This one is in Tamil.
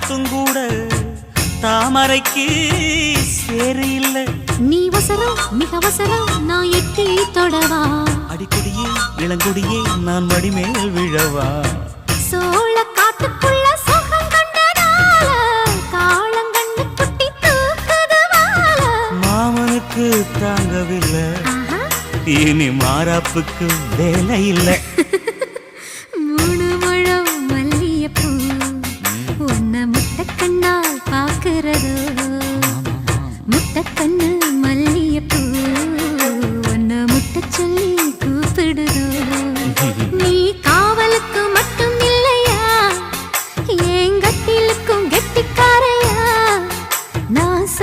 பூத்தும் கூட தாமரைக்கு சேரு இல்ல. நீ வசரம் மிக அவசரம் நான் எட்டி தொடவா. அடிக்கொடியே இளங்கொடியே நான் மடிமேல் விழவா. சோழ காட்டுக்குள்ள சுகம் கண்டதால காளங்கண்ணு குட்டி தூக்குது வாழ. மாமனுக்கு தாங்கவில்லை, இனி மாறாப்புக்கு வேலை இல்லை.